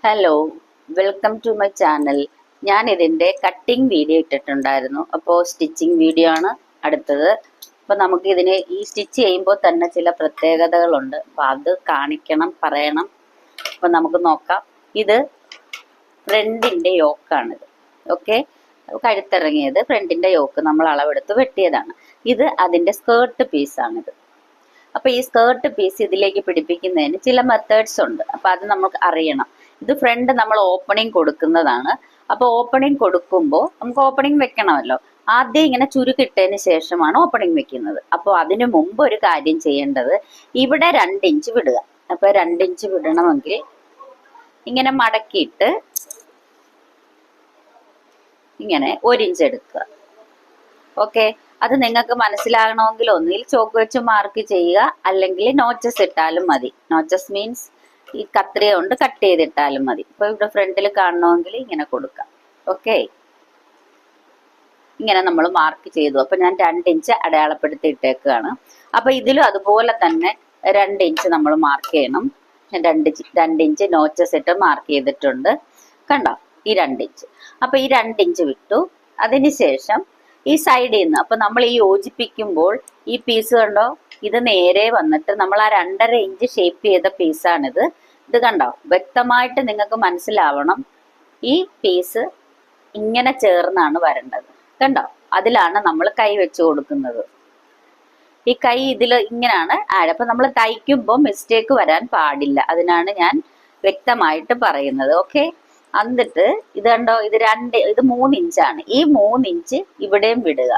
Hello, welcome to my channel. ഞാൻ ഇതിൻ്റെ cutting video ഇട്ടിട്ടുണ്ടായിരുന്നു. അപ്പോൾ സ്റ്റിച്ചിങ് വീഡിയോ ആണ് അടുത്തത്. അപ്പോൾ നമുക്ക് ഇതിന് ഈ സ്റ്റിച്ച് ചെയ്യുമ്പോൾ തന്നെ ചില പ്രത്യേകതകളുണ്ട്. അപ്പോൾ അത് കാണിക്കണം, പറയണം. അപ്പോൾ നമുക്ക് നോക്കാം. ഇത് ഫ്രണ്ടിൻ്റെ യോക്കാണിത്. ഓക്കെ, കഴുത്തിറങ്ങിയത് ഫ്രണ്ടിൻ്റെ യോക്ക് നമ്മൾ അളവെടുത്ത് വെട്ടിയതാണ്. ഇത് അതിൻ്റെ സ്കേർട്ട് പീസാണിത്. അപ്പോൾ ഈ സ്കേർട്ട് പീസ് ഇതിലേക്ക് പിടിപ്പിക്കുന്നതിന് ചില മെത്തേഡ്സ് ഉണ്ട്. അപ്പോൾ അത് നമുക്ക് അറിയണം. ഇത് ഫ്രണ്ട് നമ്മൾ ഓപ്പണിങ് കൊടുക്കുന്നതാണ്. അപ്പോൾ ഓപ്പണിങ് കൊടുക്കുമ്പോൾ നമുക്ക് ഓപ്പണിങ് വെക്കണമല്ലോ. ആദ്യം ഇങ്ങനെ ചുരുക്കിട്ടതിന് ശേഷമാണ് ഓപ്പണിങ് വെക്കുന്നത്. അപ്പോൾ അതിനു മുമ്പ് ഒരു കാര്യം ചെയ്യേണ്ടത്, ഇവിടെ 2 ഇഞ്ച് വിടുക. അപ്പോൾ 2 ഇഞ്ച് വിടണമെങ്കിൽ ഇങ്ങനെ മടക്കിയിട്ട് ഇങ്ങനെ 1 ഇഞ്ച് എടുക്കുക. ഓക്കെ, അത് നിങ്ങൾക്ക് മനസ്സിലാകണമെങ്കിൽ ഒന്നിൽ ചോക്ക് വെച്ച് മാർക്ക് ചെയ്യുക, അല്ലെങ്കിൽ നോച്ചസ് ഇട്ടാലും മതി. നോച്ചസ് മീൻസ് ഈ കത്രിക കൊണ്ട് കട്ട് ചെയ്തിട്ടാലും മതി. ഇപ്പൊ ഇവിടെ ഫ്രണ്ടിൽ കാണണമെങ്കിൽ ഇങ്ങനെ കൊടുക്കാം. ഓക്കെ, ഇങ്ങനെ നമ്മൾ മാർക്ക് ചെയ്തു. അപ്പൊ ഞാൻ 2 ഇഞ്ച് അടയാളപ്പെടുത്തി ഇട്ടേക്കാണ്. അപ്പൊ ഇതിലും അതുപോലെ തന്നെ 2 ഇഞ്ച് നമ്മൾ മാർക്ക് ചെയ്യണം. ഞാൻ 2 ഇഞ്ച് നോച്ചസ് ഇട്ട് മാർക്ക് ചെയ്തിട്ടുണ്ട്. കണ്ടോ, ഈ 2 ഇഞ്ച്. അപ്പൊ ഈ 2 ഇഞ്ച് വിട്ടു. അതിനുശേഷം ഈ സൈഡിൽ നിന്ന്, അപ്പൊ നമ്മൾ ഈ യോജിപ്പിക്കുമ്പോൾ ഈ പീസ് കണ്ടോ, ഇത് നേരെ വന്നിട്ട് നമ്മൾ ആ 2.5 ഇഞ്ച് ഷേപ്പ് ചെയ്ത പീസാണിത്. ഇത് കണ്ടോ, വ്യക്തമായിട്ട് നിങ്ങൾക്ക് മനസ്സിലാവണം. ഈ പീസ് ഇങ്ങനെ ചേർന്നാണ് വരേണ്ടത്. കണ്ടോ, അതിലാണ് നമ്മൾ കൈ വെച്ച് കൊടുക്കുന്നത്. ഈ കൈ ഇതിൽ ഇങ്ങനെയാണ് ആഡ്. അപ്പൊ നമ്മൾ തയ്ക്കുമ്പോൾ മിസ്റ്റേക്ക് വരാൻ പാടില്ല. അതിനാണ് ഞാൻ വ്യക്തമായിട്ട് പറയുന്നത്. ഓക്കെ, എന്നിട്ട് ഇത് കണ്ടോ, ഇത് 3 ഇഞ്ചാണ്. ഈ 3 ഇഞ്ച് ഇവിടെയും വിടുക.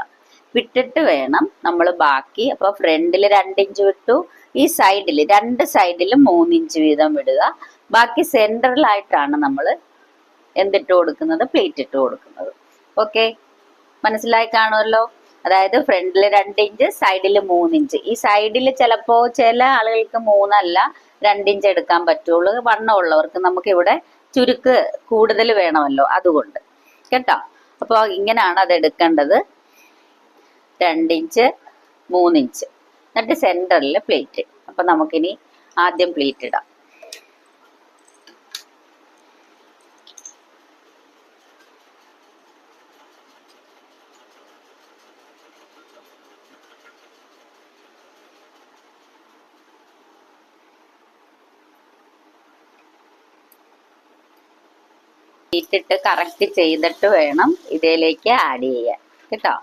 വിട്ടിട്ട് വേണം നമ്മൾ ബാക്കി. അപ്പൊ ഫ്രണ്ടിൽ 2 ഇഞ്ച് വിട്ടു, ഈ സൈഡിൽ 2 സൈഡിലും 3 ഇഞ്ച് വീതം വിടുക. ബാക്കി സെൻട്രലായിട്ടാണ് നമ്മൾ എന്തിട്ട് കൊടുക്കുന്നത്, പ്ലേറ്റ് ഇട്ട് കൊടുക്കുന്നത്. ഓക്കെ, മനസ്സിലായി കാണുമല്ലോ. അതായത് ഫ്രണ്ടിൽ 2 ഇഞ്ച്, സൈഡിൽ 3 ഇഞ്ച്. ഈ സൈഡിൽ ചിലപ്പോൾ ചില ആളുകൾക്ക് 3 അല്ല 2 ഇഞ്ച് എടുക്കാൻ പറ്റുള്ളൂ. വണ്ണമുള്ളവർക്ക് നമുക്ക് ഇവിടെ ചുരുക്ക് കൂടുതൽ വേണമല്ലോ, അതുകൊണ്ട് കേട്ടോ. അപ്പോൾ ഇങ്ങനെയാണ് അത് എടുക്കേണ്ടത്. 2 ഇഞ്ച് 3 ഇഞ്ച്, എന്നിട്ട് സെന്ററിൽ പ്ലേറ്റ്. അപ്പൊ നമുക്കിനി ആദ്യം പ്ലേറ്റ് ഇടാം. ഇട്ടിട്ട് കറക്റ്റ് ചെയ്തിട്ട് വേണം ഇതിലേക്ക് ആഡ് ചെയ്യാൻ കേട്ടോ.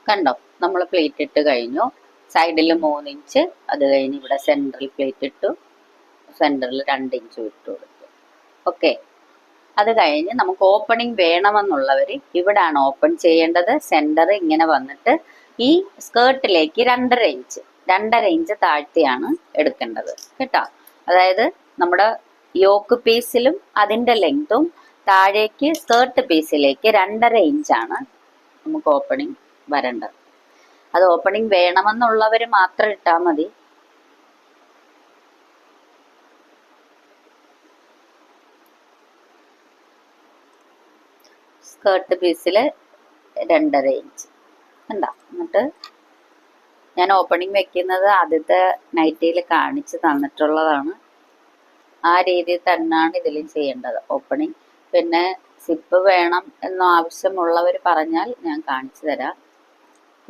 കണ്ടോ, നമ്മൾ പ്ലേറ്റ് ഇട്ട് കഴിഞ്ഞു. സൈഡിൽ 3 ഇഞ്ച്, അത് കഴിഞ്ഞ് ഇവിടെ സെൻട്രൽ പ്ലേറ്റ് ഇട്ടു. സെൻറ്ററിൽ 2 ഇഞ്ച് വിട്ടു കൊടുത്തു. ഓക്കെ, അത് കഴിഞ്ഞ് നമുക്ക് ഓപ്പണിംഗ് വേണമെന്നുള്ളവർ ഇവിടാണ് ഓപ്പൺ ചെയ്യേണ്ടത്. സെൻറ്റർ ഇങ്ങനെ വന്നിട്ട് ഈ സ്കേർട്ടിലേക്ക് 2.5 ഇഞ്ച് താഴ്ത്തിയാണ് എടുക്കേണ്ടത് കേട്ടോ. അതായത് നമ്മുടെ യോക്ക് പീസിലും അതിൻ്റെ ലെങ്തും താഴേക്ക് സ്കേർട്ട് പീസിലേക്ക് 2.5 ഇഞ്ചാണ് നമുക്ക് ഓപ്പണിംഗ് വരേണ്ടത്. അത് ഓപ്പണിംഗ് വേണമെന്നുള്ളവർ മാത്രം ഇട്ടാൽ മതി. സ്കേർട്ട് പീസിൽ 2.5 ഇഞ്ച് എന്താ. എന്നിട്ട് ഞാൻ ഓപ്പണിംഗ് വെക്കുന്നത് ആദ്യത്തെ നൈറ്റിയിൽ കാണിച്ച് തന്നിട്ടുള്ളതാണ്. ആ രീതിയിൽ തന്നെയാണ് ഇതിലും ചെയ്യേണ്ടത് ഓപ്പണിംഗ്. പിന്നെ സിപ്പ് വേണം എന്ന ആവശ്യമുള്ളവർ പറഞ്ഞാൽ ഞാൻ കാണിച്ചു തരാം.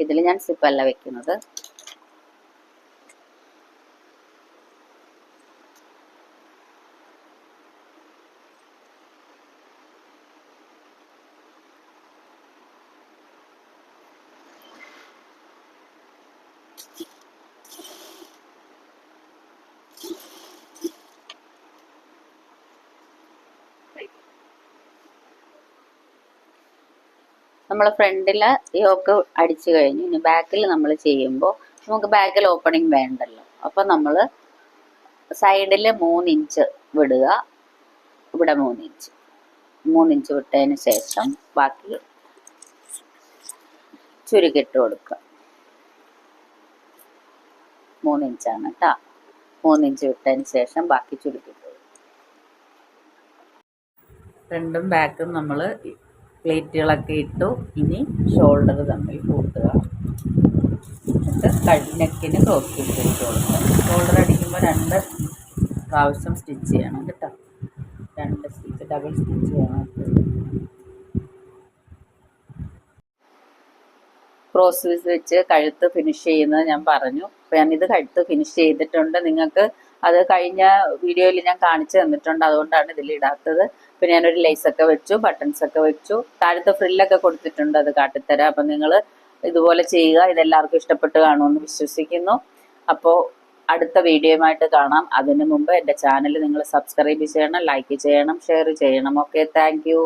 ഇതിൽ ഞാൻ സിപ്പല്ല വെക്കുന്നത്. നമ്മൾ ഫ്രണ്ടിൽ യോക്ക് അടിച്ചു കഴിഞ്ഞു. ഇനി ബാക്കിൽ നമ്മൾ ചെയ്യുമ്പോൾ നമുക്ക് ബാക്കിൽ ഓപ്പണിങ് വേണ്ടല്ലോ. അപ്പം നമ്മൾ സൈഡിൽ 3 ഇഞ്ച് വിടുക, ഇവിടെ 3 ഇഞ്ച് വിട്ടതിന് ശേഷം ബാക്കി ചുരുക്കിട്ട് കൊടുക്കുക. 3 ഇഞ്ചാണ് കേട്ടോ. 3 ഇഞ്ച് വിട്ടതിന് ശേഷം ബാക്കി ചുരുക്കിട്ട് കൊടുക്കുക. ഫ്രണ്ടും ബാക്കും നമ്മൾ പ്ലേറ്റുകളൊക്കെ ഇട്ടു. ഇനി ഷോൾഡർ തമ്മിൽ കൂട്ടുക. എന്നിട്ട് നെക്കിന് ക്രോസ് സ്റ്റിച്ച് ഇട്ട് കൊടുക്കുക. ഷോൾഡർ അടിക്കുമ്പോൾ 2 പ്രാവശ്യം സ്റ്റിച്ച് ചെയ്യണം കേട്ടോ. 2 സ്റ്റിച്ച്, ഡബിൾ സ്റ്റിച്ച് ചെയ്യണം. ക്രോസ് പീസ് വെച്ച് കഴുത്ത് ഫിനിഷ് ചെയ്യുന്നത് ഞാൻ പറഞ്ഞു. അപ്പോൾ ഞാനിത് കഴുത്ത് ഫിനിഷ് ചെയ്തിട്ടുണ്ട്. നിങ്ങൾക്ക് അത് കഴിഞ്ഞ വീഡിയോയിൽ ഞാൻ കാണിച്ചു തന്നിട്ടുണ്ട്, അതുകൊണ്ടാണ് ഇതിലിടാത്തത്. പിന്നെ ഞാനൊരു ലേസൊക്കെ വെച്ചു, ബട്ടൺസൊക്കെ വെച്ചു, താഴത്തെ ഫ്രില്ലൊക്കെ കൊടുത്തിട്ടുണ്ട്, അത് കാട്ടിത്തരാം. അപ്പം നിങ്ങൾ ഇതുപോലെ ചെയ്യുക. ഇതെല്ലാവർക്കും ഇഷ്ടപ്പെട്ട് കാണുമെന്ന് വിശ്വസിക്കുന്നു. അപ്പോൾ അടുത്ത വീഡിയോയുമായിട്ട് കാണാം. അതിനു മുമ്പ് എൻ്റെ ചാനൽ നിങ്ങൾ സബ്സ്ക്രൈബ് ചെയ്യണം, ലൈക്ക് ചെയ്യണം, ഷെയർ ചെയ്യണം. Okay, thank you.